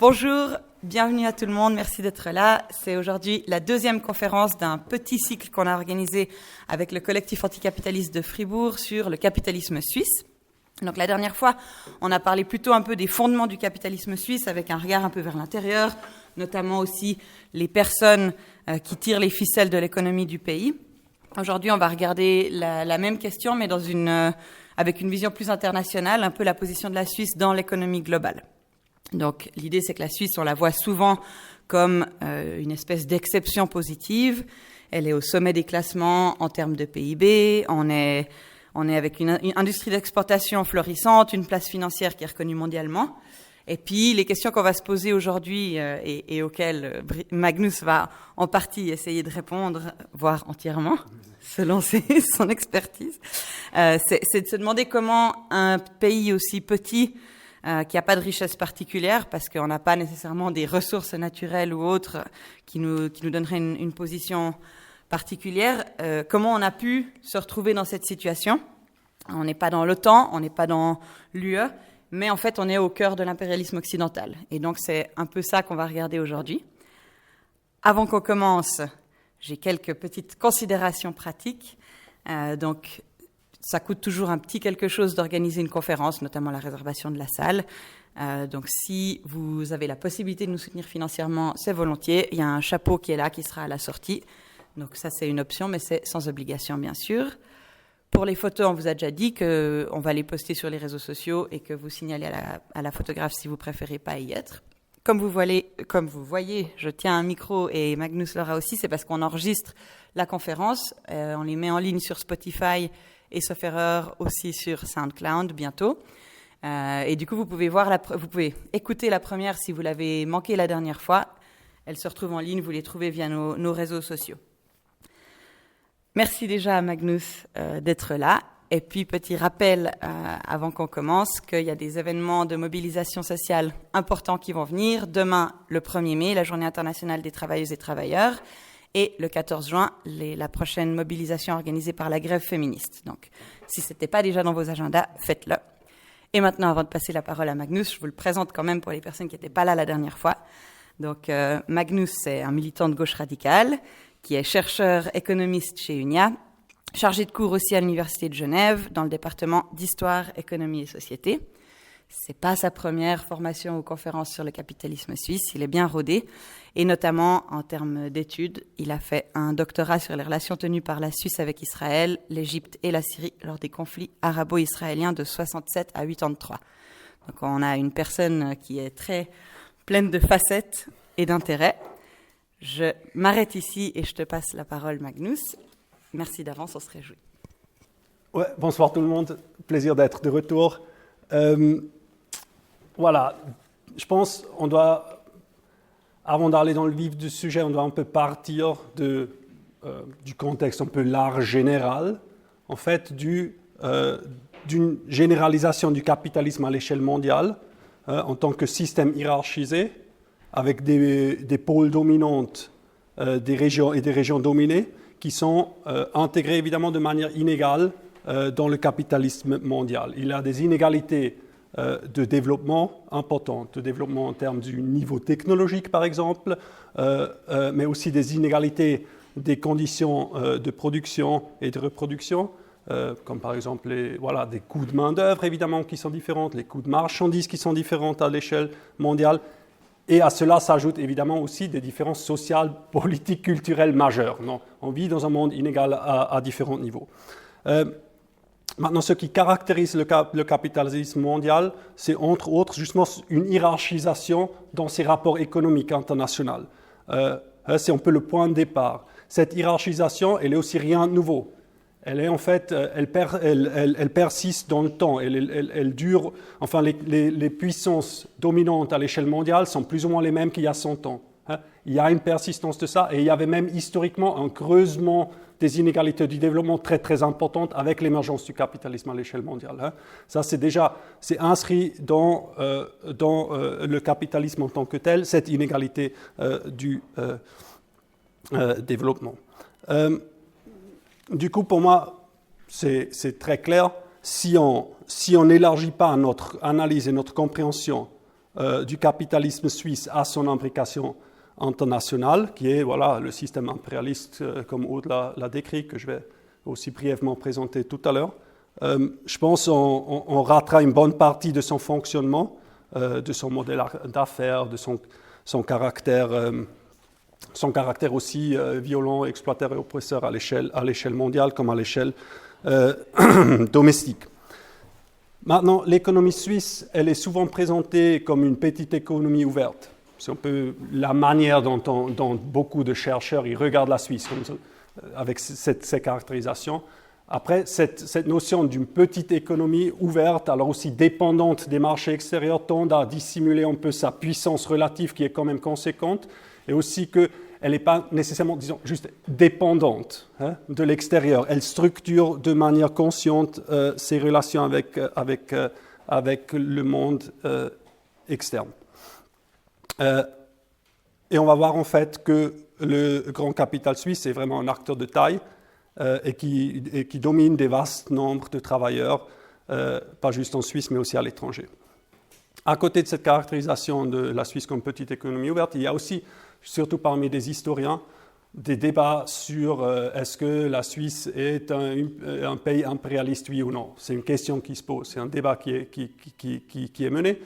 Bonjour, bienvenue à tout le monde, merci d'être là. C'est aujourd'hui la deuxième conférence d'un petit cycle qu'on a organisé avec le collectif anticapitaliste de Fribourg sur le capitalisme suisse. Donc la dernière fois, on a parlé plutôt un peu des fondements du capitalisme suisse avec un regard un peu vers l'intérieur, notamment aussi les personnes qui tirent les ficelles de l'économie du pays. Aujourd'hui, on va regarder la même question, mais avec une vision plus internationale, un peu la position de la Suisse dans l'économie globale. Donc l'idée, c'est que la Suisse, on la voit souvent comme une espèce d'exception positive. Elle est au sommet des classements en termes de PIB, on est avec une industrie d'exportation florissante, une place financière qui est reconnue mondialement. Et puis, les questions qu'on va se poser aujourd'hui et auxquelles Magnus va en partie essayer de répondre, voire entièrement, selon son expertise, c'est de se demander comment un pays aussi petit, qui n'a pas de richesse particulière, parce qu'on n'a pas nécessairement des ressources naturelles ou autres qui nous donneraient une position particulière, comment on a pu se retrouver dans cette situation. On n'est pas dans l'OTAN, on n'est pas dans l'UE, mais en fait on est au cœur de l'impérialisme occidental. Et donc c'est un peu ça qu'on va regarder aujourd'hui. Avant qu'on commence, j'ai quelques petites considérations pratiques. Donc ça coûte toujours un petit quelque chose d'organiser une conférence, notamment la réservation de la salle. Donc si vous avez la possibilité de nous soutenir financièrement, c'est volontiers. Il y a un chapeau qui est là, qui sera à la sortie. Donc ça, c'est une option, mais c'est sans obligation, bien sûr. Pour les photos, on vous a déjà dit qu'on va les poster sur les réseaux sociaux et que vous signalez à la photographe si vous préférez pas y être. Comme vous voyez, je tiens un micro et Magnus l'aura aussi, c'est parce qu'on enregistre la conférence. On les met en ligne sur Spotify et sauf erreur aussi sur SoundCloud bientôt. Et du coup, vous pouvez écouter la première si vous l'avez manqué la dernière fois. Elle se retrouve en ligne, vous les trouvez via nos réseaux sociaux. Merci déjà à Magnus d'être là. Et puis, petit rappel avant qu'on commence, qu'il y a des événements de mobilisation sociale importants qui vont venir. Demain, le 1er mai, la Journée internationale des travailleuses et travailleurs. Et le 14 juin, la prochaine mobilisation organisée par la grève féministe. Donc, si ce n'était pas déjà dans vos agendas, faites-le. Et maintenant, avant de passer la parole à Magnus, je vous le présente quand même pour les personnes qui n'étaient pas là la dernière fois. Donc, Magnus, c'est un militant de gauche radicale qui est chercheur économiste chez UNIA, chargé de cours aussi à l'Université de Genève dans le département d'Histoire, Économie et Société. C'est pas sa première formation ou conférence sur le capitalisme suisse, il est bien rodé. Et notamment, en termes d'études, il a fait un doctorat sur les relations tenues par la Suisse avec Israël, l'Égypte et la Syrie lors des conflits arabo-israéliens de 67 à 83. Donc on a une personne qui est très pleine de facettes et d'intérêts. Je m'arrête ici et je te passe la parole, Magnus. Merci d'avance, on se réjouit. Ouais, bonsoir tout le monde, plaisir d'être de retour. Voilà, je pense qu'on doit, avant d'aller dans le vif du sujet, on doit un peu partir du contexte un peu large, général, en fait, d'une généralisation du capitalisme à l'échelle mondiale en tant que système hiérarchisé, avec des pôles dominantes des régions et des régions dominées qui sont intégrées évidemment de manière inégale dans le capitalisme mondial. Il y a des inégalités de développement importantes, de développement en termes du niveau technologique par exemple, mais aussi des inégalités des conditions de production et de reproduction, comme par exemple des coûts de main-d'œuvre évidemment qui sont différents, les coûts de marchandises qui sont différents à l'échelle mondiale. Et à cela s'ajoutent évidemment aussi des différences sociales, politiques, culturelles majeures. Non, on vit dans un monde inégal à différents niveaux. Maintenant, ce qui caractérise le capitalisme mondial, c'est entre autres justement une hiérarchisation dans ses rapports économiques internationaux. C'est un peu le point de départ. Cette hiérarchisation, elle est aussi rien de nouveau. Elle est en fait, elle persiste dans le temps, elle dure, enfin les puissances dominantes à l'échelle mondiale sont plus ou moins les mêmes qu'il y a 100 ans. Il y a une persistance de ça et il y avait même historiquement un creusement des inégalités du développement très très importante avec l'émergence du capitalisme à l'échelle mondiale. Ça c'est inscrit dans le capitalisme en tant que tel, cette inégalité du développement. Du coup, pour moi, c'est très clair. Si on n'élargit pas notre analyse et notre compréhension du capitalisme suisse à son imbrication internationale, qui est le système impérialiste comme Aude l'a décrit, que je vais aussi brièvement présenter tout à l'heure. Je pense qu'on ratera une bonne partie de son fonctionnement, de son modèle d'affaires, de son caractère aussi violent, exploiteur et oppresseur à l'échelle mondiale comme à l'échelle domestique. Maintenant, l'économie suisse, elle est souvent présentée comme une petite économie ouverte. C'est un peu la manière dont beaucoup de chercheurs ils regardent la Suisse, avec ces caractérisations. Après, cette notion d'une petite économie ouverte, alors aussi dépendante des marchés extérieurs, tend à dissimuler un peu sa puissance relative qui est quand même conséquente, et aussi qu'elle n'est pas nécessairement, disons, juste dépendante de l'extérieur. Elle structure de manière consciente ses relations avec le monde externe. Et on va voir en fait que le grand capital suisse est vraiment un acteur de taille et qui domine des vastes nombres de travailleurs, pas juste en Suisse mais aussi à l'étranger. À côté de cette caractérisation de la Suisse comme petite économie ouverte, il y a aussi, surtout parmi des historiens, des débats sur est-ce que la Suisse est un pays impérialiste, oui ou non. C'est une question qui se pose, c'est un débat qui est mené.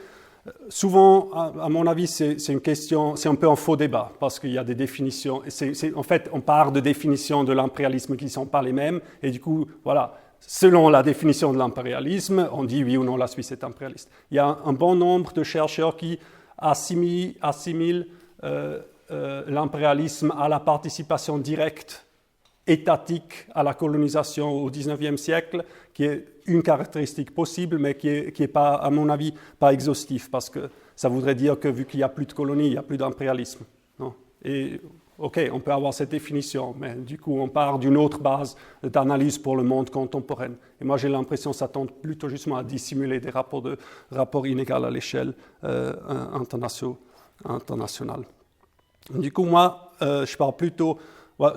Souvent, à mon avis, c'est une question, c'est un peu un faux débat, parce qu'il y a des définitions. En fait, on part de définitions de l'impérialisme qui ne sont pas les mêmes, et du coup, selon la définition de l'impérialisme, on dit oui ou non, la Suisse est impérialiste. Il y a un bon nombre de chercheurs qui assimilent l'impérialisme à la participation directe étatique à la colonisation au XIXe siècle, qui est une caractéristique possible, mais qui est pas, à mon avis, pas exhaustif, parce que ça voudrait dire que vu qu'il n'y a plus de colonies, il n'y a plus d'impérialisme. Et ok, on peut avoir cette définition, mais du coup, on part d'une autre base d'analyse pour le monde contemporain. Et moi, j'ai l'impression que ça tend plutôt justement à dissimuler des rapports inégaux à l'échelle internationale. Du coup, moi, je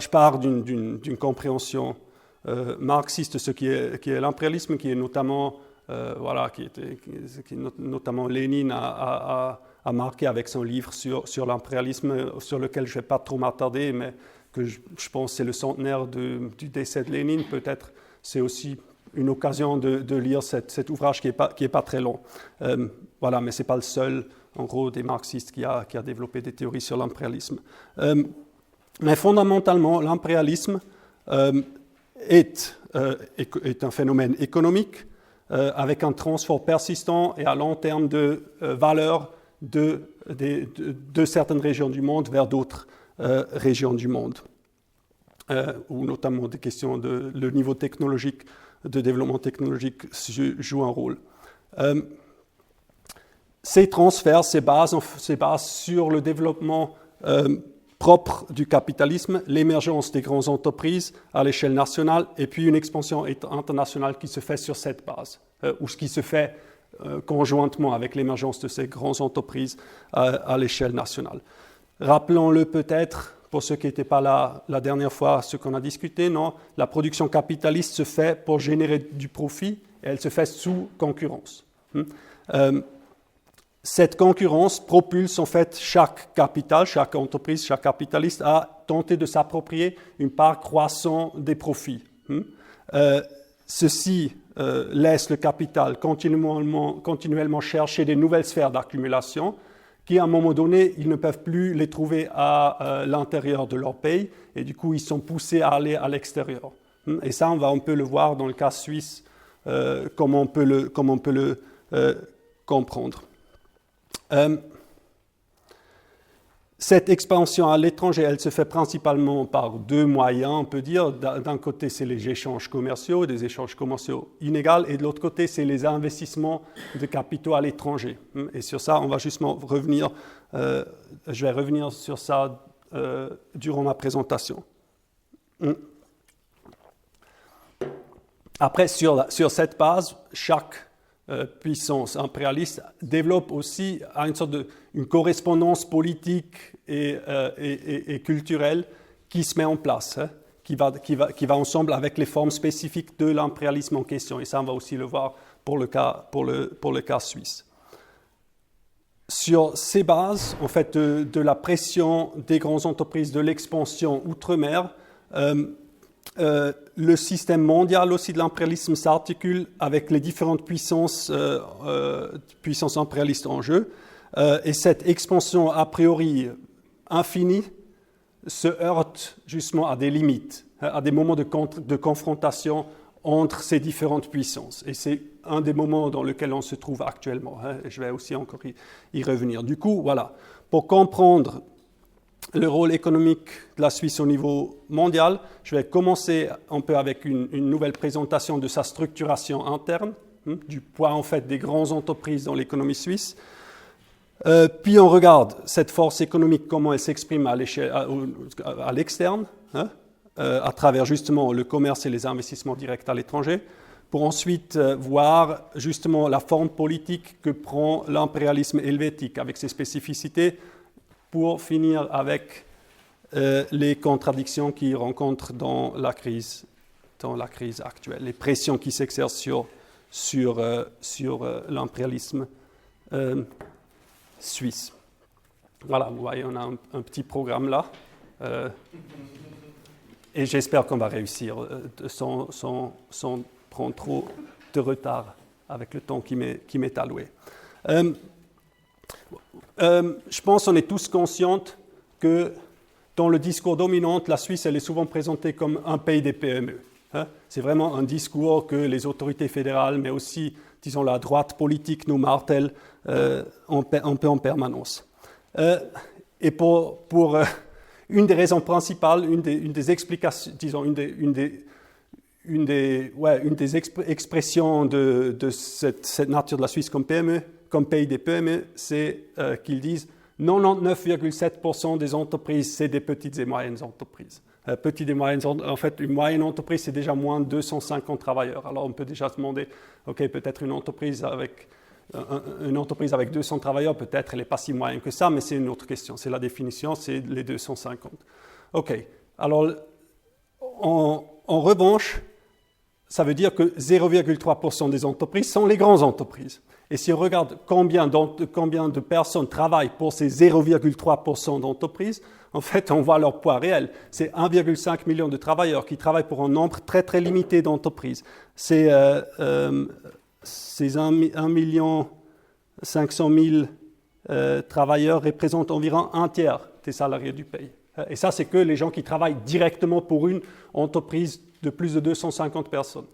pars d'une compréhension marxiste de ce qui est l'impérialisme, qui est notamment, notamment Lénine a marqué avec son livre sur l'impérialisme, sur lequel je ne vais pas trop m'attarder, mais que je pense c'est le centenaire du décès de Lénine. Peut-être c'est aussi une occasion de lire cet ouvrage qui est pas très long. Mais ce n'est pas le seul, en gros, des marxistes qui a développé des théories sur l'impérialisme. Mais fondamentalement, l'impérialisme est un phénomène économique avec un transfert persistant et à long terme de valeurs de certaines régions du monde vers d'autres régions du monde, où notamment des questions de le niveau technologique, de développement technologique jouent un rôle. Ces transferts, ces bases sur le développement propre du capitalisme, l'émergence des grandes entreprises à l'échelle nationale et puis une expansion internationale qui se fait sur cette base, ou ce qui se fait conjointement avec l'émergence de ces grandes entreprises à l'échelle nationale. Rappelons-le peut-être, pour ceux qui n'étaient pas là la dernière fois, ce qu'on a discuté, non, la production capitaliste se fait pour générer du profit et elle se fait sous concurrence. Cette concurrence propulse en fait chaque capital, chaque entreprise, chaque capitaliste à tenter de s'approprier une part croissante des profits. Ceci laisse le capital continuellement chercher des nouvelles sphères d'accumulation qui, à un moment donné, ils ne peuvent plus les trouver à l'intérieur de leur pays et du coup, ils sont poussés à aller à l'extérieur. Et ça, on peut le voir dans le cas suisse, comment on peut le comprendre. Cette expansion à l'étranger, elle se fait principalement par deux moyens, on peut dire. D'un côté, c'est les échanges commerciaux, des échanges commerciaux inégaux, et de l'autre côté, c'est les investissements de capitaux à l'étranger. Et sur ça, on va justement revenir, je vais revenir sur ça durant ma présentation. Après, sur cette base, chaque puissance impérialiste développe aussi une correspondance politique et culturelle qui se met en place, qui va ensemble avec les formes spécifiques de l'impérialisme en question. Et ça, on va aussi le voir pour le cas suisse. sur ces bases, en fait, de la pression des grandes entreprises, de l'expansion outre-mer, le système mondial aussi de l'impérialisme s'articule avec les différentes puissances impérialistes en jeu. Et cette expansion a priori infinie se heurte justement à des limites, à des moments de confrontation entre ces différentes puissances. Et c'est un des moments dans lesquels on se trouve actuellement. Et je vais aussi encore y revenir. Du coup, voilà, pour comprendre le rôle économique de la Suisse au niveau mondial, je vais commencer un peu avec une nouvelle présentation de sa structuration interne, du poids en fait des grandes entreprises dans l'économie suisse. Puis on regarde cette force économique, comment elle s'exprime à l'externe, à travers justement le commerce et les investissements directs à l'étranger, pour ensuite voir justement la forme politique que prend l'impérialisme helvétique avec ses spécificités, pour finir avec les contradictions qu'il rencontre dans la crise actuelle, les pressions qui s'exercent sur l'impérialisme suisse. Voilà, vous voyez, on a un petit programme là. Et j'espère qu'on va réussir sans prendre trop de retard avec le temps qui m'est alloué. Je pense qu'on est tous conscients que dans le discours dominant, la Suisse elle est souvent présentée comme un pays des PME. C'est vraiment un discours que les autorités fédérales, mais aussi, disons, la droite politique nous martèle un peu en permanence. Et pour une des raisons principales, une des explications, disons, une des expressions de cette nature de la Suisse comme PME, comme pays des PME, c'est qu'ils disent 99,7% des entreprises, c'est des petites et moyennes entreprises. Petites et moyennes, en fait, une moyenne entreprise, c'est déjà moins de 250 travailleurs. Alors, on peut déjà se demander, OK, peut-être une entreprise avec 200 travailleurs, peut-être elle n'est pas si moyenne que ça, mais c'est une autre question. C'est la définition, c'est les 250. OK. Alors, en revanche, ça veut dire que 0,3% des entreprises sont les grandes entreprises. Et si on regarde combien de personnes travaillent pour ces 0,3% d'entreprises, en fait, on voit leur poids réel. C'est 1,5 million de travailleurs qui travaillent pour un nombre très, très limité d'entreprises. Ces 1,5 million travailleurs représentent environ un tiers des salariés du pays. Et ça, c'est que les gens qui travaillent directement pour une entreprise de plus de 250 personnes.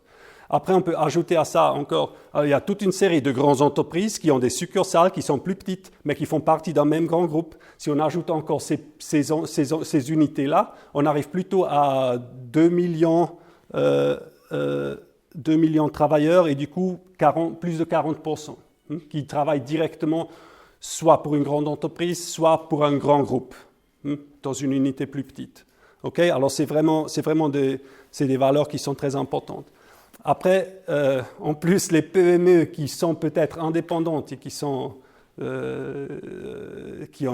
Après, on peut ajouter à ça encore, il y a toute une série de grandes entreprises qui ont des succursales qui sont plus petites, mais qui font partie d'un même grand groupe. Si on ajoute encore ces unités-là, on arrive plutôt à 2 millions de travailleurs et du coup plus de 40% qui travaillent directement soit pour une grande entreprise, soit pour un grand groupe dans une unité plus petite. Okay? Alors c'est vraiment des valeurs qui sont très importantes. Après, en plus, les PME qui sont peut-être indépendantes et qui sont qui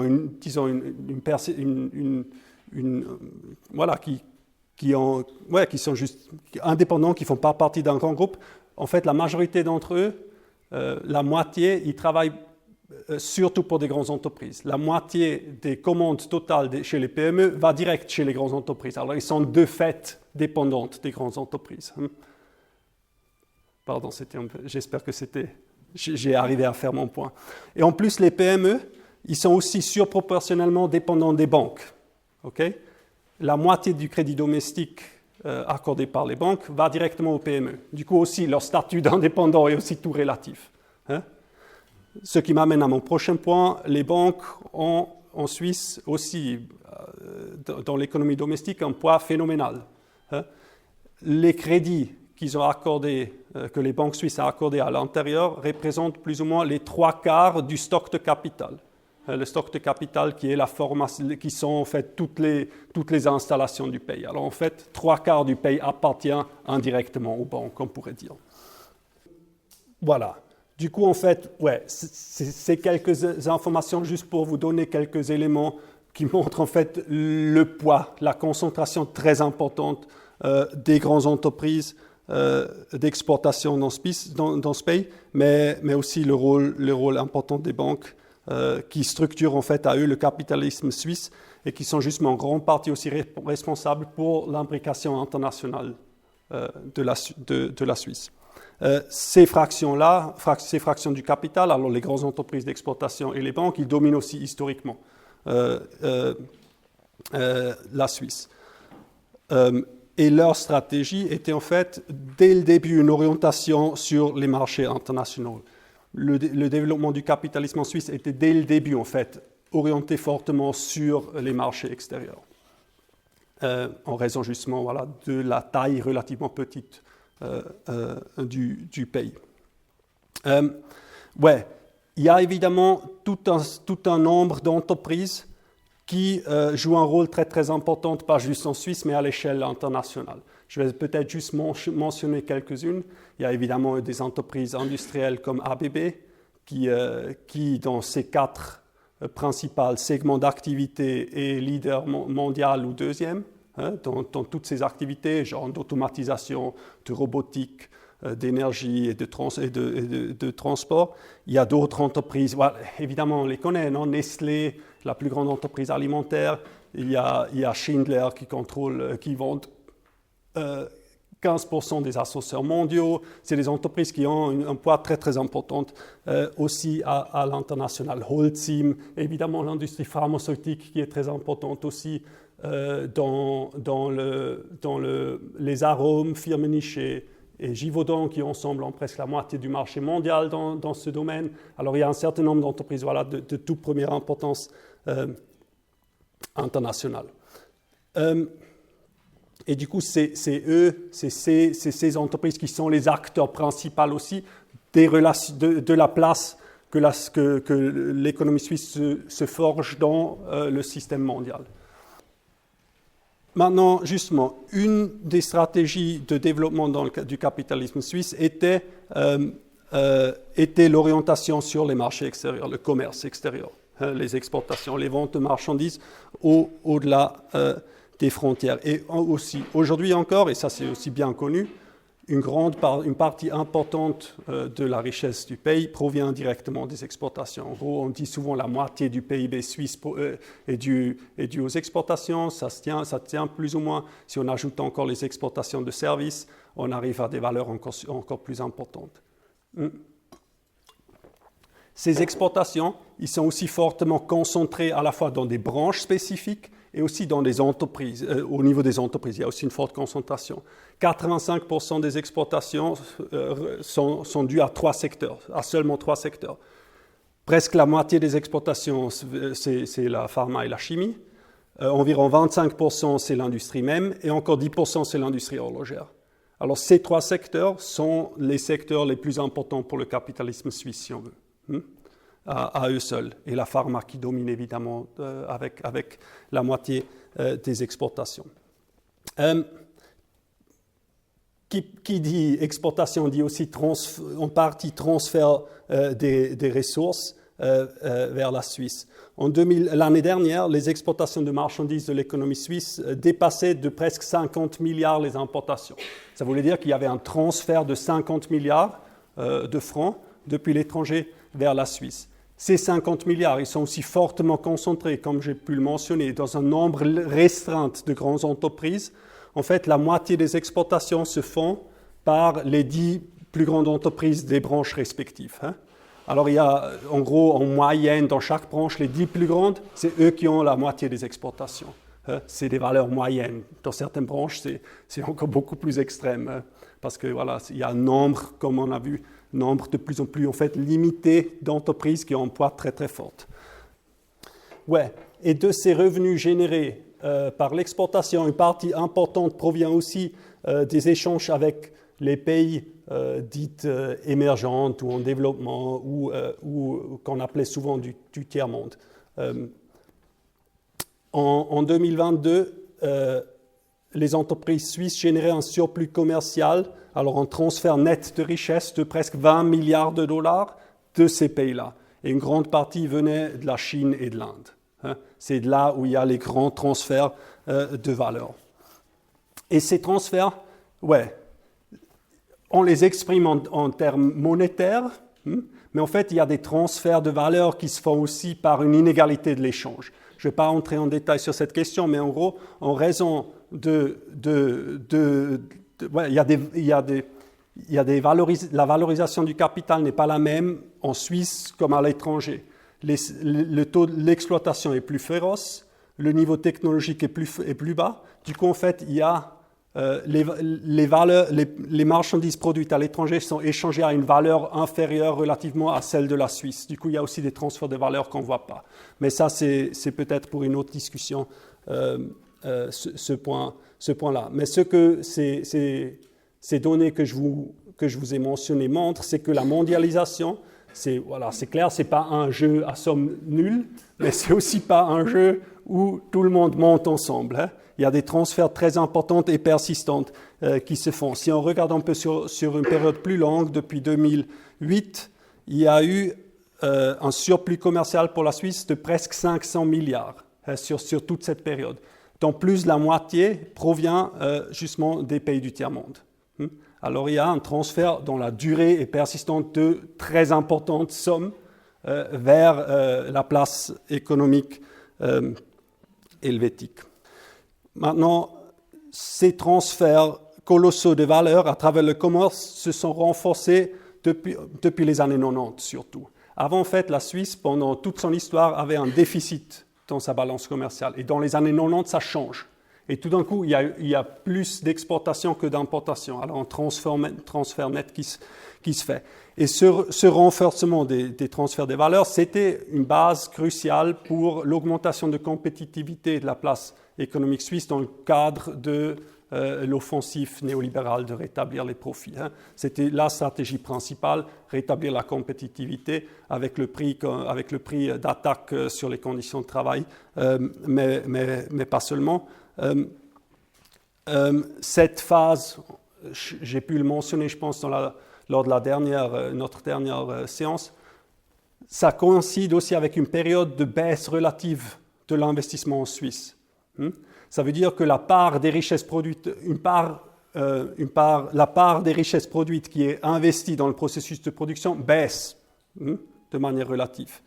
sont juste indépendants, qui ne font pas partie d'un grand groupe, en fait, la majorité d'entre eux, la moitié, ils travaillent surtout pour des grandes entreprises. La moitié des commandes totales chez les PME va direct chez les grandes entreprises. Alors, ils sont de fait dépendantes des grandes entreprises. Pardon, j'espère que j'ai arrivé à faire mon point. Et en plus, les PME, ils sont aussi surproportionnellement dépendants des banques. Okay? La moitié du crédit domestique accordé par les banques va directement aux PME. Du coup, aussi, leur statut d'indépendant est aussi tout relatif. Ce qui m'amène à mon prochain point. Les banques ont en Suisse aussi, dans l'économie domestique, un poids phénoménal. Les crédits qu'ils ont accordés, que les banques suisses ont accordés à l'intérieur, représentent plus ou moins les 3/4 du stock de capital. Le stock de capital qui sont en fait toutes les installations du pays. Alors en fait, 3/4 du pays appartient indirectement aux banques, on pourrait dire. Voilà. Du coup, en fait, c'est quelques informations juste pour vous donner quelques éléments qui montrent en fait le poids, la concentration très importante des grandes entreprises d'exportation dans ce pays, mais aussi le rôle important des banques qui structurent en fait à eux le capitalisme suisse et qui sont justement en grande partie aussi responsables pour l'imbrication internationale de la Suisse. Ces fractions-là, ces fractions du capital, alors les grandes entreprises d'exportation et les banques, ils dominent aussi historiquement la Suisse. Et leur stratégie était en fait, dès le début, une orientation sur les marchés internationaux. Le développement du capitalisme en Suisse était dès le début, en fait, orienté fortement sur les marchés extérieurs, en raison justement voilà, de la taille relativement petite du pays. Ouais, il y a évidemment tout un nombre d'entreprises qui jouent un rôle très très important, pas juste en Suisse, mais à l'échelle internationale. Je vais peut-être juste mentionner quelques-unes. Il y a évidemment des entreprises industrielles comme ABB, qui dans ces 4 principaux segments d'activité est leader mondial ou deuxième, dans toutes ces activités, genre d'automatisation, de robotique, d'énergie et de transport. Il y a d'autres entreprises, voilà, évidemment on les connaît, non? Nestlé, la plus grande entreprise alimentaire. Il y a Schindler qui vend 15% des ascenseurs mondiaux. C'est des entreprises qui ont un poids très très important aussi à l'international. Holcim, évidemment l'industrie pharmaceutique qui est très importante aussi dans les arômes, Firmenich et Givaudan qui ensemble ont presque la moitié du marché mondial dans ce domaine. Alors il y a un certain nombre d'entreprises voilà, de toute première importance internationale. Et du coup, c'est ces entreprises qui sont les acteurs principaux aussi de la place que l'économie suisse se forge dans le système mondial. Maintenant, justement, une des stratégies de développement du capitalisme suisse était l'orientation sur les marchés extérieurs, le commerce extérieur, les exportations, les ventes de marchandises au-delà des frontières. Et aussi, aujourd'hui encore, et ça c'est aussi bien connu, une partie importante de la richesse du pays provient directement des exportations. En gros, on dit souvent la moitié du PIB suisse est due aux exportations. Ça tient plus ou moins. Si on ajoute encore les exportations de services, on arrive à des valeurs encore plus importantes. Ces exportations, ils sont aussi fortement concentrés à la fois dans des branches spécifiques et aussi dans les entreprises. Au niveau des entreprises, il y a aussi une forte concentration. 85% des exportations sont dues à seulement 3 secteurs. Presque la moitié des exportations, c'est la pharma et la chimie. Environ 25%, c'est l'industrie même. Et encore 10%, c'est l'industrie horlogère. Alors, ces 3 secteurs sont les secteurs les plus importants pour le capitalisme suisse, si on veut. À eux seuls. Et la pharma qui domine évidemment avec la moitié des exportations. Qui dit exportation dit aussi en partie transfert des ressources vers la Suisse. L'année dernière, les exportations de marchandises de l'économie suisse dépassaient de presque 50 milliards les importations. Ça voulait dire qu'il y avait un transfert de 50 milliards de francs depuis l'étranger vers la Suisse. Ces 50 milliards, ils sont aussi fortement concentrés, comme j'ai pu le mentionner, dans un nombre restreint de grandes entreprises. En fait, la moitié des exportations se font par les 10 plus grandes entreprises des branches respectives. Alors, il y a en gros, en moyenne, dans chaque branche, les 10 plus grandes, c'est eux qui ont la moitié des exportations. C'est des valeurs moyennes. Dans certaines branches, c'est encore beaucoup plus extrême. Parce que voilà, il y a un nombre, comme on a vu, nombre de plus en plus en fait limité d'entreprises qui ont un poids très très fort. Ouais, et de ces revenus générés par l'exportation, une partie importante provient aussi des échanges avec les pays dits émergents ou en développement ou qu'on appelait souvent du tiers-monde. En 2022, les entreprises suisses généraient un surplus commercial, alors un transfert net de richesse de presque 20 milliards de dollars de ces pays-là. Et une grande partie venait de la Chine et de l'Inde. C'est de là où il y a les grands transferts de valeur. Et ces transferts, ouais, on les exprime en termes monétaires, Mais en fait, il y a des transferts de valeur qui se font aussi par une inégalité de l'échange. Je ne vais pas entrer en détail sur cette question, mais en gros, en raison la valorisation du capital n'est pas la même en Suisse comme à l'étranger. Le taux de l'exploitation est plus féroce, le niveau technologique est plus bas. Du coup, en fait, il y a les marchandises produites à l'étranger sont échangées à une valeur inférieure relativement à celle de la Suisse. Du coup, il y a aussi des transferts de valeur qu'on ne voit pas. Mais ça, c'est peut-être pour une autre discussion, ce point-là. Mais ce que ces données que je vous ai mentionnées montrent, c'est que la mondialisation, c'est clair, ce n'est pas un jeu à somme nulle, mais ce n'est aussi pas un jeu où tout le monde monte ensemble. Hein. Il y a des transferts très importants et persistants qui se font. Si on regarde un peu sur une période plus longue, depuis 2008, il y a eu un surplus commercial pour la Suisse de presque 500 milliards sur toute cette période, dont plus de la moitié provient justement des pays du tiers-monde. Alors il y a un transfert dont la durée est persistante de très importantes sommes vers la place économique helvétique. Maintenant, ces transferts colossaux de valeur à travers le commerce se sont renforcés depuis les années 90 surtout. Avant, en fait, la Suisse, pendant toute son histoire, avait un déficit dans sa balance commerciale. Et dans les années 90, ça change. Et tout d'un coup, il y a plus d'exportation que d'importation. Alors, un transfert net qui se fait. Et ce renforcement des transferts des valeurs, c'était une base cruciale pour l'augmentation de compétitivité de la place économique suisse dans le cadre de l'offensive néolibérale de rétablir les profits. Hein. C'était la stratégie principale, rétablir la compétitivité avec le prix d'attaque sur les conditions de travail, mais pas seulement. Cette phase, j'ai pu le mentionner, je pense, lors de notre dernière séance, ça coïncide aussi avec une période de baisse relative de l'investissement en Suisse. Ça veut dire que la part des richesses produites, la part des richesses produites qui est investie dans le processus de production baisse de manière relative,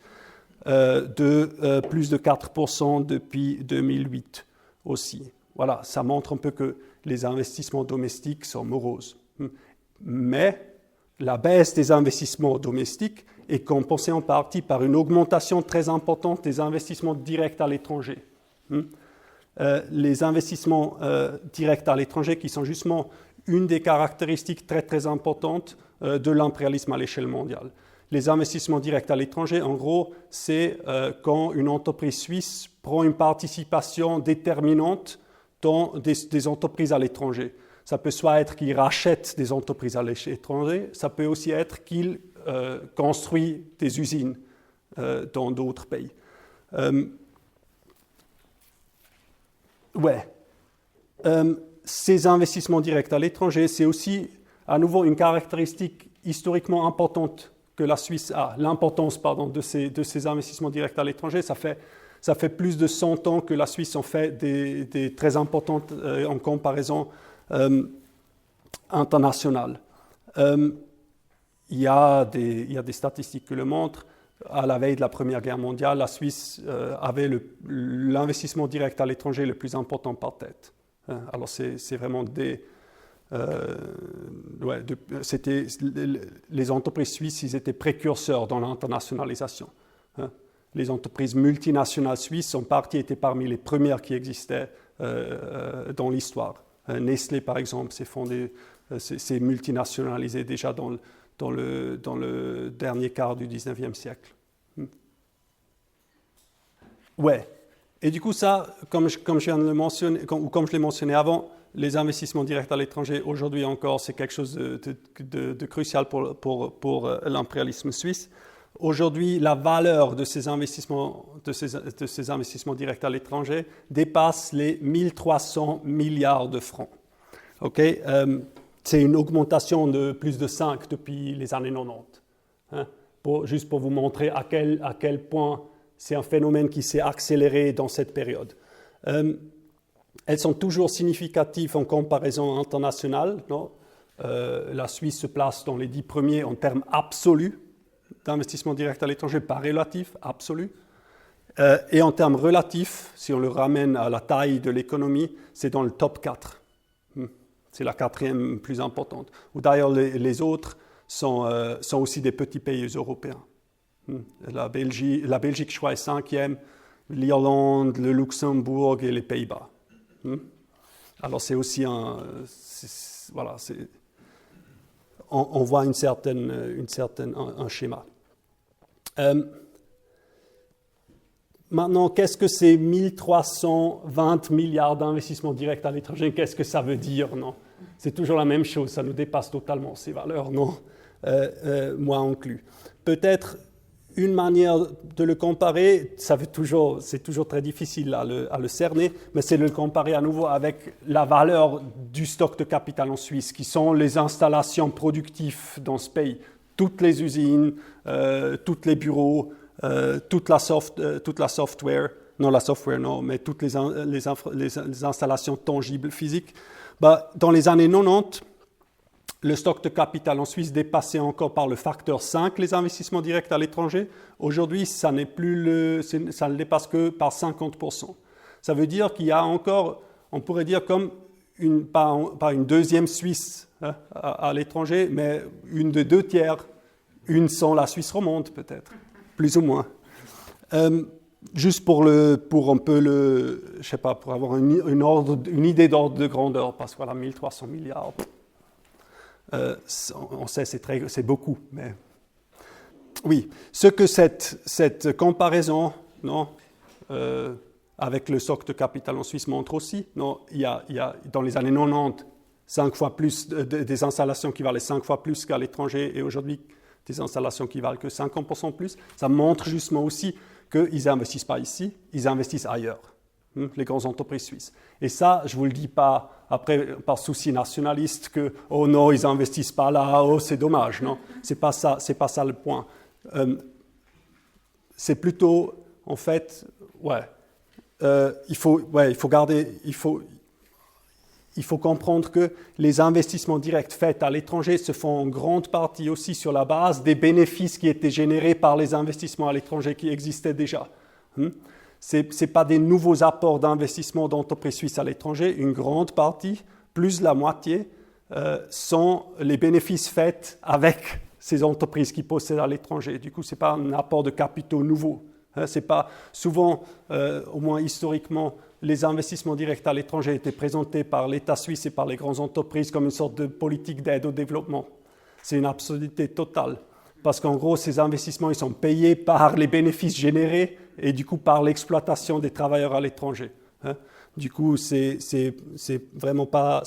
de plus de 4% depuis 2008 aussi. Voilà, ça montre un peu que les investissements domestiques sont moroses. Mais la baisse des investissements domestiques est compensée en partie par une augmentation très importante des investissements directs à l'étranger. Les investissements directs à l'étranger qui sont justement une des caractéristiques très très importantes de l'impérialisme à l'échelle mondiale. Les investissements directs à l'étranger, en gros, c'est quand une entreprise suisse prend une participation déterminante dans des entreprises à l'étranger. Ça peut soit être qu'il rachète des entreprises à l'étranger, ça peut aussi être qu'il construit des usines dans d'autres pays. Ces investissements directs à l'étranger, c'est aussi à nouveau une caractéristique historiquement importante que la Suisse a. L'importance de ces investissements directs à l'étranger, ça fait plus de 100 ans que la Suisse en fait des très importantes en comparaison internationale. Il y a des statistiques qui le montrent. À la veille de la Première Guerre mondiale, la Suisse avait l'investissement direct à l'étranger le plus important par tête. Alors c'est vraiment les entreprises suisses, ils étaient précurseurs dans l'internationalisation. Les entreprises multinationales suisses, en partie, étaient parmi les premières qui existaient dans l'histoire. Nestlé, par exemple, s'est multinationalisé déjà dans le dernier quart du 19e siècle. Et du coup, ça, comme je viens de le mentionner, ou comme je l'ai mentionné avant, les investissements directs à l'étranger, aujourd'hui encore, c'est quelque chose de crucial pour l'impérialisme suisse. Aujourd'hui, la valeur de ces investissements directs à l'étranger dépasse les 1300 milliards de francs. Okay? C'est une augmentation de plus de 5 depuis les années 90. Juste pour vous montrer à quel point c'est un phénomène qui s'est accéléré dans cette période. Elles sont toujours significatives en comparaison internationale. Non? La Suisse se place dans les 10 premiers en termes absolus d'investissement direct à l'étranger, pas relatif, absolu. Et en termes relatifs, si on le ramène à la taille de l'économie, c'est dans le top 4. C'est la 4e plus importante. Ou d'ailleurs, les autres sont aussi des petits pays européens. La Belgique, je crois, est 5e, l'Irlande, le Luxembourg et les Pays-Bas. Alors c'est aussi voilà, on voit un schéma. Maintenant, qu'est-ce que ces 1320 milliards d'investissements directs à l'étranger, qu'est-ce que ça veut dire, non? C'est toujours la même chose, ça nous dépasse totalement ces valeurs, non? Moi inclus. Peut-être une manière de le comparer, c'est toujours très difficile à le cerner, mais c'est de le comparer à nouveau avec la valeur du stock de capital en Suisse, qui sont les installations productives dans ce pays. Toutes les usines, tous les bureaux, toute la software, mais toutes les installations tangibles physiques. Dans les années 90, le stock de capital en Suisse dépassait encore par le facteur 5 les investissements directs à l'étranger. Aujourd'hui, ça ne dépasse que par 50%. Ça veut dire qu'il y a encore, on pourrait dire comme pas une deuxième Suisse à l'étranger, mais une de 2 tiers, une sans la Suisse romande peut-être, plus ou moins. Juste pour avoir une idée d'ordre de grandeur, parce que voilà, 1300 milliards. On sait c'est beaucoup, mais oui, ce que cette comparaison, non, avec le stock de capital en Suisse montre aussi, non, il y a dans les années 90 5 fois plus des installations qui valaient 5 fois plus qu'à l'étranger, et aujourd'hui des installations qui valent que 50% plus. Ça montre justement aussi qu'ils n'investissent pas ici, ils investissent ailleurs. Les grandes entreprises suisses. Et ça, je ne vous le dis pas après par souci nationaliste que « oh non, ils n'investissent pas là, oh c'est dommage ». Non, c'est pas ça le point. C'est plutôt, en fait, il faut comprendre que les investissements directs faits à l'étranger se font en grande partie aussi sur la base des bénéfices qui étaient générés par les investissements à l'étranger qui existaient déjà. Ce n'est pas des nouveaux apports d'investissement d'entreprises suisses à l'étranger. Une grande partie, plus de la moitié, sont les bénéfices faits avec ces entreprises qui possèdent à l'étranger. Du coup, ce n'est pas un apport de capitaux nouveaux. C'est pas souvent, au moins historiquement, les investissements directs à l'étranger étaient présentés par l'État suisse et par les grandes entreprises comme une sorte de politique d'aide au développement. C'est une absurdité totale. Parce qu'en gros, ces investissements, ils sont payés par les bénéfices générés et du coup par l'exploitation des travailleurs à l'étranger. Du coup, c'est vraiment pas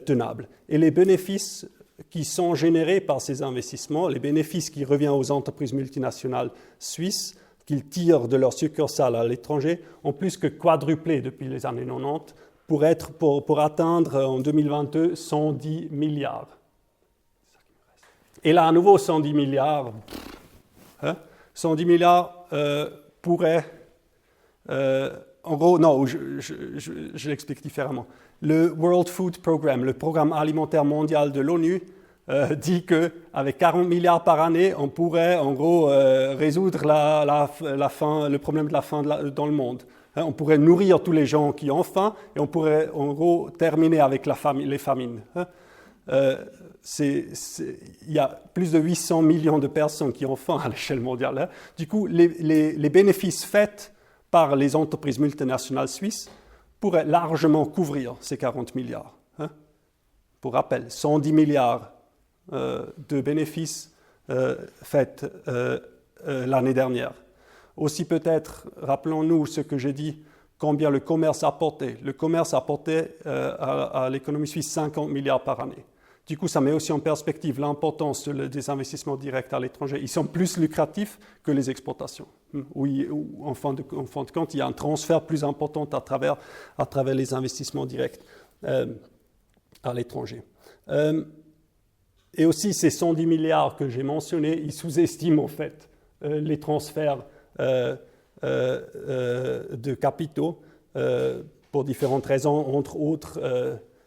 tenable. Et les bénéfices qui sont générés par ces investissements, les bénéfices qui reviennent aux entreprises multinationales suisses, qu'ils tirent de leurs succursales à l'étranger, ont plus que quadruplé depuis les années 90 pour atteindre en 2022 110 milliards. Et là, à nouveau, 110 milliards, 110 milliards pourraient... en gros, non, je l'explique différemment. Le World Food Programme, le programme alimentaire mondial de l'ONU, dit qu'avec 40 milliards par année, on pourrait, en gros, résoudre la faim, le problème de la faim dans le monde. On pourrait nourrir tous les gens qui ont faim et on pourrait, en gros, terminer avec les famines. Il y a plus de 800 millions de personnes qui ont faim à l'échelle mondiale. Du coup, les bénéfices faits par les entreprises multinationales suisses pourraient largement couvrir ces 40 milliards. Pour rappel, 110 milliards de bénéfices faits l'année dernière. Aussi peut-être, rappelons-nous ce que j'ai dit, combien le commerce a apporté. Le commerce a apporté à l'économie suisse 50 milliards par année. Du coup, ça met aussi en perspective l'importance des investissements directs à l'étranger. Ils sont plus lucratifs que les exportations. Où en fin de compte, il y a un transfert plus important à travers les investissements directs à l'étranger. Et aussi, ces 110 milliards que j'ai mentionnés, ils sous-estiment en fait les transferts de capitaux pour différentes raisons, entre autres.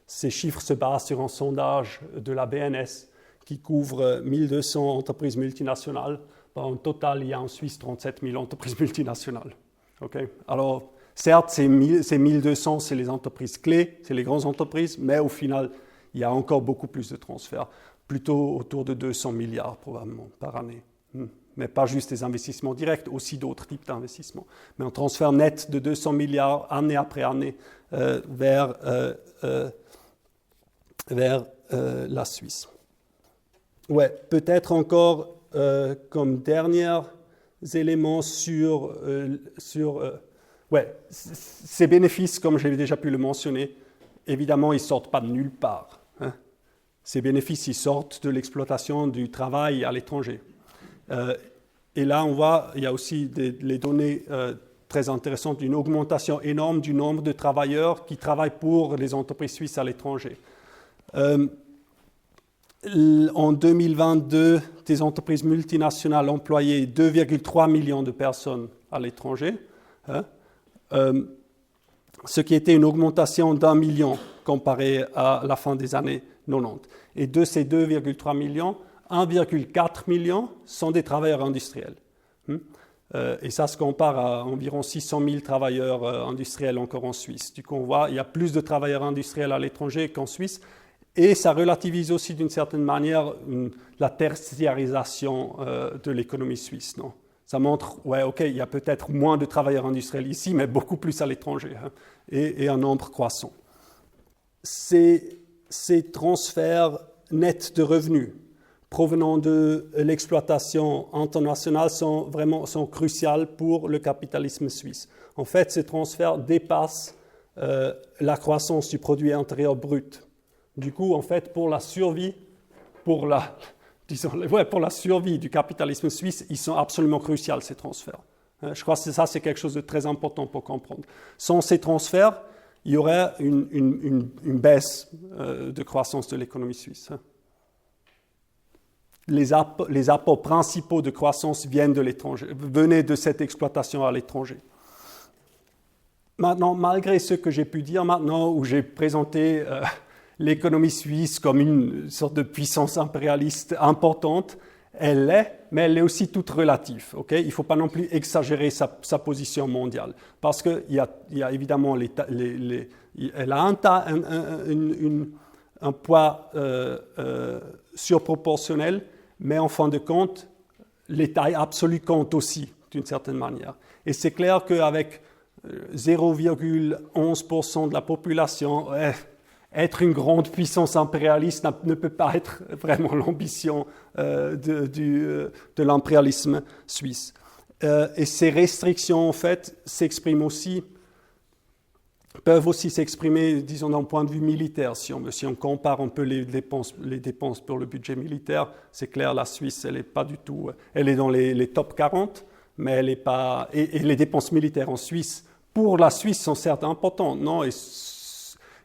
Ces chiffres se basent sur un sondage de la BNS qui couvre 1200 entreprises multinationales. En total, il y a en Suisse 37 000 entreprises multinationales. Okay? Alors, certes, ces 1200, c'est les entreprises clés, c'est les grandes entreprises, mais au final, il y a encore beaucoup plus de transferts, plutôt autour de 200 milliards probablement par année. Mais pas juste des investissements directs, aussi d'autres types d'investissements. Mais un transfert net de 200 milliards année après année vers la Suisse. Ouais, peut-être encore comme dernier élément sur ces bénéfices, comme j'ai déjà pu le mentionner, évidemment, ils ne sortent pas de nulle part. Hein. Ces bénéfices, ils sortent de l'exploitation du travail à l'étranger. Et là, on voit, il y a aussi les données très intéressantes d'une augmentation énorme du nombre de travailleurs qui travaillent pour les entreprises suisses à l'étranger. En 2022, des entreprises multinationales employaient 2,3 millions de personnes à l'étranger, hein, ce qui était une augmentation d'1 million comparé à la fin des années 90. Et de ces 2,3 millions, 1,4 million sont des travailleurs industriels. Et ça se compare à environ 600 000 travailleurs industriels encore en Suisse. Du coup, on voit qu'il y a plus de travailleurs industriels à l'étranger qu'en Suisse. Et ça relativise aussi d'une certaine manière la tertiarisation de l'économie suisse. Non? Ça montre, il y a peut-être moins de travailleurs industriels ici, mais beaucoup plus à l'étranger, hein, et un nombre croissant. Ces transferts nets de revenus provenant de l'exploitation internationale sont cruciaux pour le capitalisme suisse. En fait, ces transferts dépassent la croissance du produit intérieur brut. Du coup, en fait, pour la survie du capitalisme suisse, ils sont absolument cruciaux, ces transferts. Je crois que ça, c'est quelque chose de très important pour comprendre. Sans ces transferts, il y aurait une baisse de croissance de l'économie suisse. Les apports principaux de croissance venaient de cette exploitation à l'étranger. Maintenant, malgré ce que j'ai pu dire maintenant, où j'ai présenté l'économie suisse comme une sorte de puissance impérialiste importante, elle l'est, mais elle est aussi toute relative. Okay? Il ne faut pas non plus exagérer sa position mondiale, parce qu'il y a évidemment elle a un poids surproportionnel, mais en fin de compte, les tailles absolues comptent aussi, d'une certaine manière. Et c'est clair qu'avec 0,11% de la population, être une grande puissance impérialiste ne peut pas être vraiment l'ambition de l'impérialisme suisse. Et ces restrictions, en fait, peuvent aussi s'exprimer, disons, d'un point de vue militaire. Si on compare un peu les dépenses pour le budget militaire, c'est clair, la Suisse, elle est pas du tout... Elle est dans les top 40, mais elle n'est pas... Et les dépenses militaires en Suisse, pour la Suisse, sont certes importantes, non?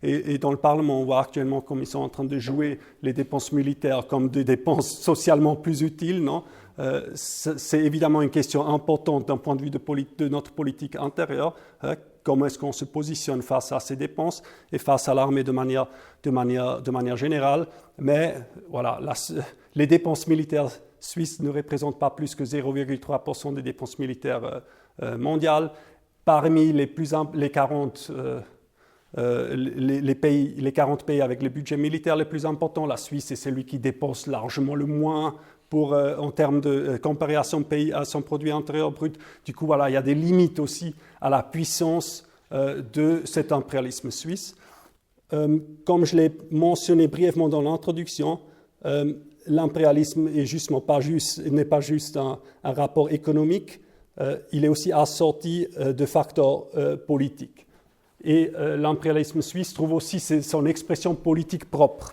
Et dans le Parlement, on voit actuellement comme ils sont en train de jouer les dépenses militaires comme des dépenses socialement plus utiles, non? C'est évidemment une question importante d'un point de vue de notre politique intérieure. Comment est-ce qu'on se positionne face à ces dépenses et face à l'armée de manière générale. Mais voilà, les dépenses militaires suisses ne représentent pas plus que 0,3% des dépenses militaires mondiales. Parmi les 40 les 40 pays avec les budgets militaires les plus importants, la Suisse est celui qui dépense largement le moins en termes de comparé à son pays, à son produit intérieur brut. Du coup, voilà, il y a des limites aussi à la puissance de cet impérialisme suisse. Comme je l'ai mentionné brièvement dans l'introduction, l'impérialisme n'est pas juste un rapport économique, il est aussi assorti de facteurs politiques. Et l'impérialisme suisse trouve aussi son expression politique propre,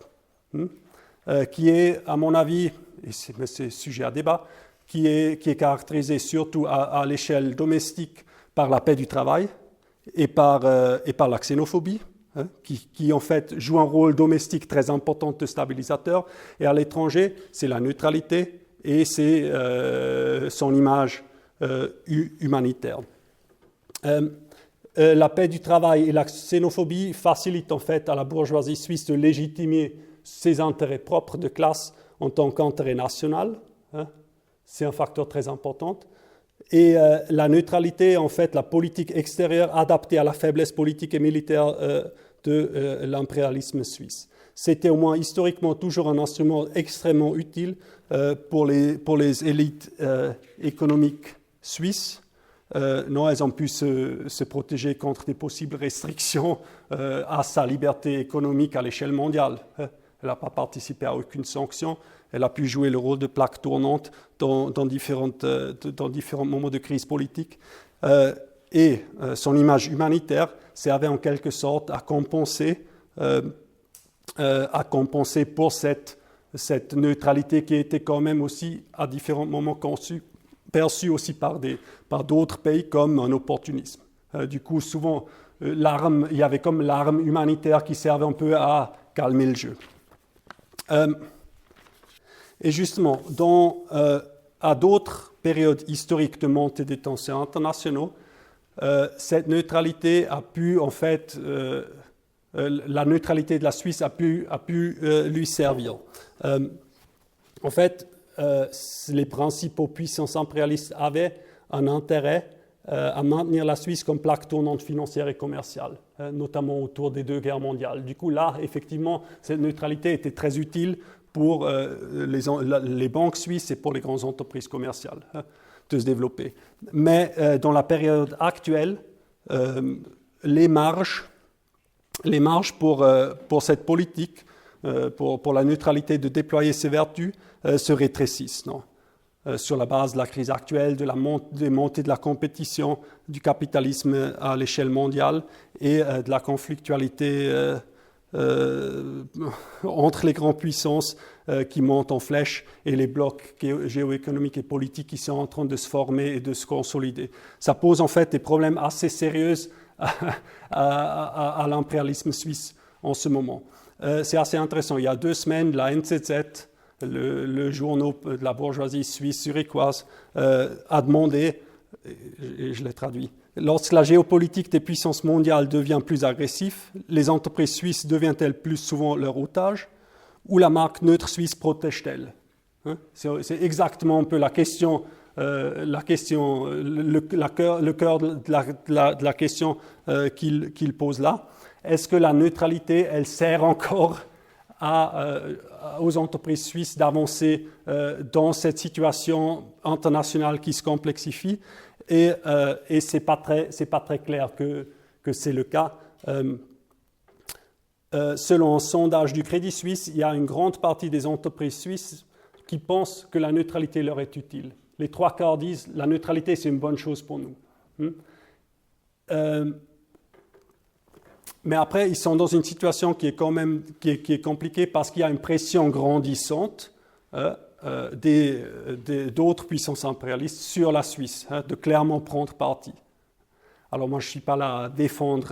qui est, à mon avis, et c'est sujet à débat, qui est caractérisée surtout à l'échelle domestique par la paix du travail et par la xénophobie, qui en fait joue un rôle domestique très important de stabilisateur, et à l'étranger, c'est la neutralité et c'est son image humanitaire. La paix du travail et la xénophobie facilitent en fait à la bourgeoisie suisse de légitimer ses intérêts propres de classe en tant qu'intérêt national. C'est un facteur très important. Et la neutralité, en fait, la politique extérieure adaptée à la faiblesse politique et militaire de l'impérialisme suisse. C'était au moins historiquement toujours un instrument extrêmement utile pour les élites économiques suisses. Non, elles ont pu se protéger contre des possibles restrictions à sa liberté économique à l'échelle mondiale. Elle n'a pas participé à aucune sanction. Elle a pu jouer le rôle de plaque tournante dans différents moments de crise politique. Et son image humanitaire servait en quelque sorte à compenser pour cette neutralité qui était quand même aussi à différents moments perçue aussi par d'autres pays comme un opportunisme. Du coup, souvent, il y avait comme l'arme humanitaire qui servait un peu à calmer le jeu. Et justement, à d'autres périodes historiques de montée des tensions internationaux, cette neutralité a pu, en fait, la neutralité de la Suisse a pu lui servir. En fait, les principaux puissances impérialistes avaient un intérêt à maintenir la Suisse comme plaque tournante financière et commerciale, notamment autour des 2 guerres mondiales. Du coup, là, effectivement, cette neutralité était très utile pour les banques suisses et pour les grandes entreprises commerciales de se développer. Mais dans la période actuelle, les marges pour cette politique, pour la neutralité de déployer ses vertus, se rétrécissent. Non? Sur la base de la crise actuelle, des montées de la compétition, du capitalisme à l'échelle mondiale et de la conflictualité entre les grandes puissances qui montent en flèche et les blocs géoéconomiques et politiques qui sont en train de se former et de se consolider. Ça pose en fait des problèmes assez sérieux à l'impérialisme suisse en ce moment. C'est assez intéressant. Il y a 2 semaines, la NZZ, le journal de la bourgeoisie suisse zurichoise, a demandé, et je l'ai traduit, lorsque la géopolitique des puissances mondiales devient plus agressive, les entreprises suisses deviennent-elles plus souvent leur otage ou la marque neutre suisse protège-t-elle? C'est exactement un peu le cœur de la question qu'il pose là. Est-ce que la neutralité, elle sert encore aux entreprises suisses d'avancer dans cette situation internationale qui se complexifie? Et c'est pas très clair que c'est le cas. Selon un sondage du Crédit Suisse, il y a une grande partie des entreprises suisses qui pensent que la neutralité leur est utile. Les 3/4 disent la neutralité, c'est une bonne chose pour nous. Mais après, ils sont dans une situation qui est quand même qui est compliquée parce qu'il y a une pression grandissante d'autres puissances impérialistes sur la Suisse, de clairement prendre parti. Alors moi, je ne suis pas là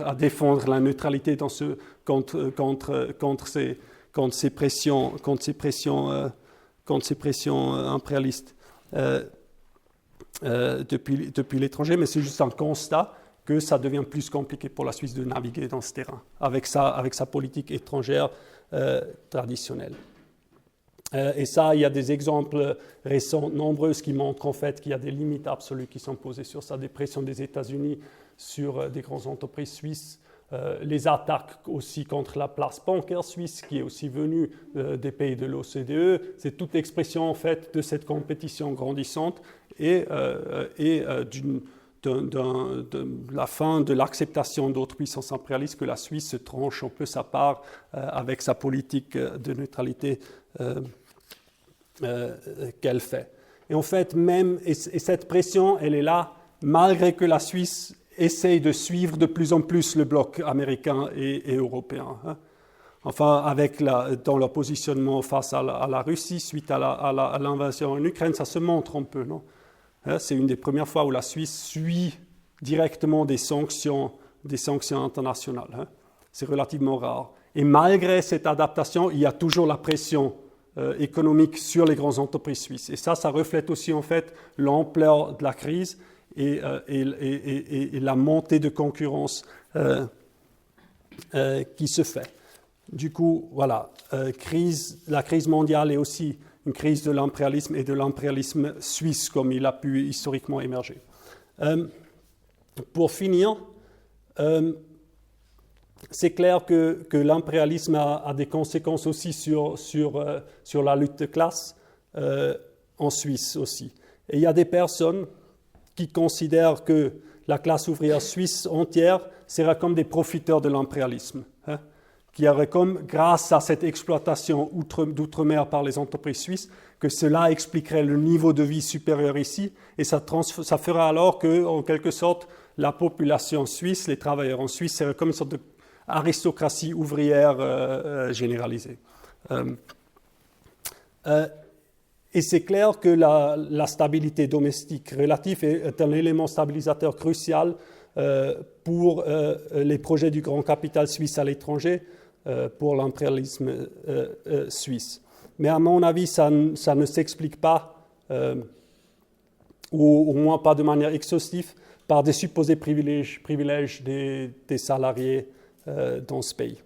à défendre la neutralité contre ces pressions impérialistes depuis l'étranger, mais c'est juste un constat que ça devient plus compliqué pour la Suisse de naviguer dans ce terrain, avec sa politique étrangère traditionnelle. Et ça, il y a des exemples récents, nombreux, qui montrent en fait qu'il y a des limites absolues qui sont posées sur ça, des pressions des États-Unis sur des grandes entreprises suisses, les attaques aussi contre la place bancaire suisse, qui est aussi venue des pays de l'OCDE. C'est toute expression en fait de cette compétition grandissante et de la fin de l'acceptation d'autres puissances impérialistes que la Suisse se tranche un peu sa part avec sa politique de neutralité qu'elle fait. Et en fait, et cette pression, elle est là, malgré que la Suisse essaye de suivre de plus en plus le bloc américain et européen. Enfin, dans leur positionnement face à la Russie, suite à l'invasion en Ukraine, ça se montre un peu, non? C'est une des premières fois où la Suisse suit directement des sanctions internationales. C'est relativement rare. Et malgré cette adaptation, il y a toujours la pression économique sur les grandes entreprises suisses. Et ça reflète aussi en fait l'ampleur de la crise et la montée de concurrence qui se fait. Du coup, voilà, la crise mondiale est aussi une crise de l'impérialisme et de l'impérialisme suisse comme il a pu historiquement émerger. Pour finir, c'est clair que l'impérialisme a des conséquences aussi sur la lutte de classe en Suisse aussi. Et il y a des personnes qui considèrent que la classe ouvrière suisse entière serait comme des profiteurs de l'impérialisme, hein, qui auraient comme, grâce à cette exploitation d'outre-mer par les entreprises suisses, que cela expliquerait le niveau de vie supérieur ici, et ça ferait alors que, en quelque sorte, la population suisse, les travailleurs en Suisse, seraient comme une sorte d'aristocratie ouvrière généralisée. Et c'est clair que la stabilité domestique relative est un élément stabilisateur crucial pour les projets du grand capital suisse à l'étranger, pour l'impérialisme suisse. Mais à mon avis, ça ne s'explique pas, ou au moins pas de manière exhaustive, par des supposés privilèges des salariés dans ce pays.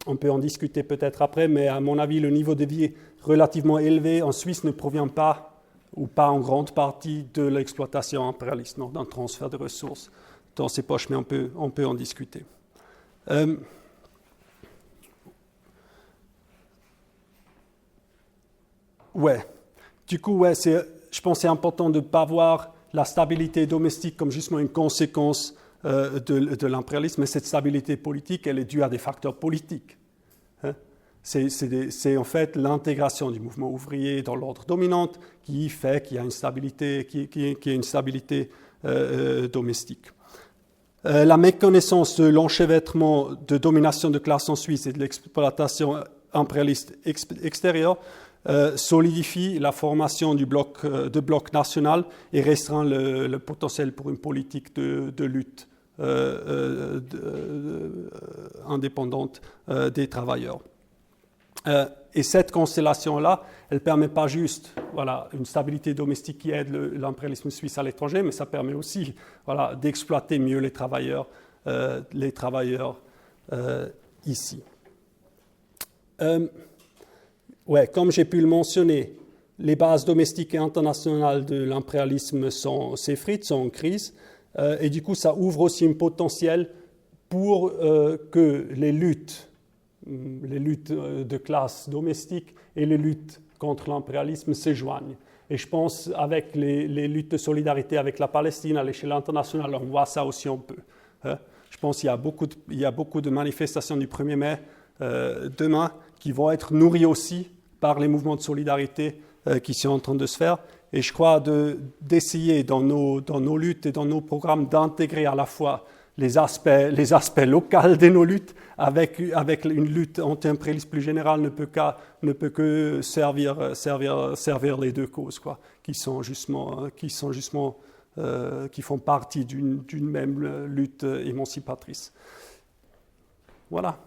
On peut en discuter peut-être après, mais à mon avis, le niveau de vie relativement élevé en Suisse ne provient pas, ou pas en grande partie, de l'exploitation impérialiste, non, d'un transfert de ressources dans ses poches, mais on peut en discuter. Du coup, je pense que c'est important de ne pas voir la stabilité domestique comme justement une conséquence de l'impérialisme, mais cette stabilité politique, elle est due à des facteurs politiques. Hein? C'est en fait l'intégration du mouvement ouvrier dans l'ordre dominant qui fait qu'il y a une stabilité, domestique. La méconnaissance de l'enchevêtrement de domination de classe en Suisse et de l'exploitation impérialiste extérieure solidifie la formation de bloc national et restreint le potentiel pour une politique de lutte indépendante des travailleurs. Et cette constellation-là, elle ne permet pas juste une stabilité domestique qui aide l'impérialisme suisse à l'étranger, mais ça permet aussi d'exploiter mieux les travailleurs ici. Comme j'ai pu le mentionner, les bases domestiques et internationales de l'impérialisme s'effritent, sont en crise, et du coup, ça ouvre aussi un potentiel pour que les luttes de classe domestique et les luttes contre l'impérialisme se joignent. Et je pense, avec les luttes de solidarité avec la Palestine à l'échelle internationale, on voit ça aussi un peu. Je pense qu'il y a beaucoup de manifestations du 1er mai demain qui vont être nourries aussi par les mouvements de solidarité qui sont en train de se faire. Et je crois d'essayer dans nos luttes et dans nos programmes d'intégrer à la fois les aspects locaux de nos luttes avec une lutte anti-impérialiste plus générale ne peut que servir les deux causes, qui font partie d'une même lutte émancipatrice. Voilà.